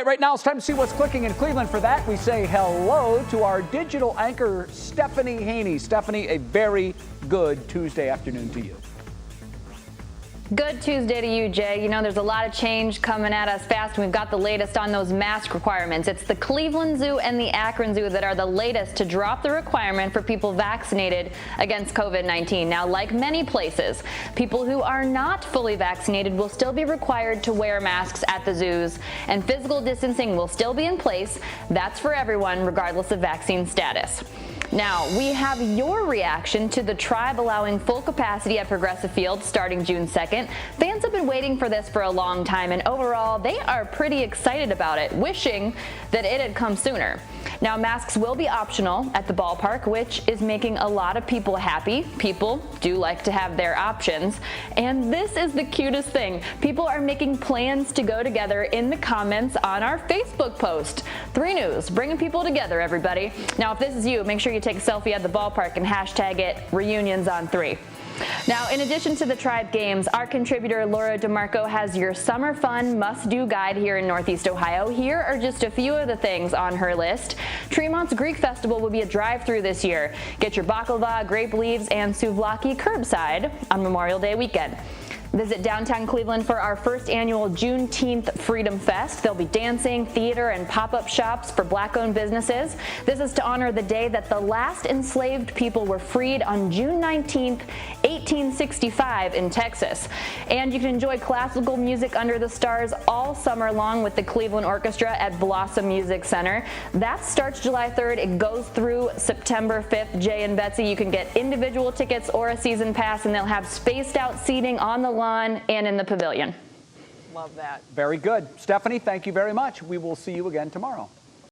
right now it's time to see what's clicking in Cleveland. For that, we say hello to our digital anchor, Stephanie Haney. Stephanie, a very good Tuesday afternoon to you. Good Tuesday to you, Jay. You know, there's a lot of change coming at us fast. We've got the latest on those mask requirements. It's the Cleveland Zoo and the Akron Zoo that are the latest to drop the requirement for people vaccinated against COVID-19. Now, like many places, people who are not fully vaccinated will still be required to wear masks at the zoos, and physical distancing will still be in place. That's for everyone, regardless of vaccine status. Now, we have your reaction to the Tribe allowing full capacity at Progressive Field starting June 2nd. Fans have been waiting for this for a long time, and overall, they are pretty excited about it, wishing that it had come sooner. Now, masks will be optional at the ballpark, which is making a lot of people happy. People do like to have their options. And this is the cutest thing. People are making plans to go together in the comments on our Facebook post. 3 News, bringing people together, everybody. Now, if this is you, make sure you take a selfie at the ballpark and hashtag it reunions-on3. Now, in addition to the Tribe games, our contributor Laura DeMarco has your summer fun must-do guide here in Northeast Ohio. Here are just a few of the things on her list. Tremont's Greek Festival will be a drive-through this year. Get your baklava, grape leaves, and souvlaki curbside on Memorial Day weekend. Visit downtown Cleveland for our first annual Juneteenth Freedom Fest. There'll be dancing, theater, and pop-up shops for Black-owned businesses. This is to honor the day that the last enslaved people were freed on June 19th, 1865 in Texas. And you can enjoy classical music under the stars all summer long with the Cleveland Orchestra at Blossom Music Center. That starts July 3rd. It goes through September 5th. Jay and Betsy, you can get individual tickets or a season pass, and they'll have spaced out seating on the lawn and in the pavilion. Love that. Very good. Stephanie, thank you very much. We will see you again tomorrow.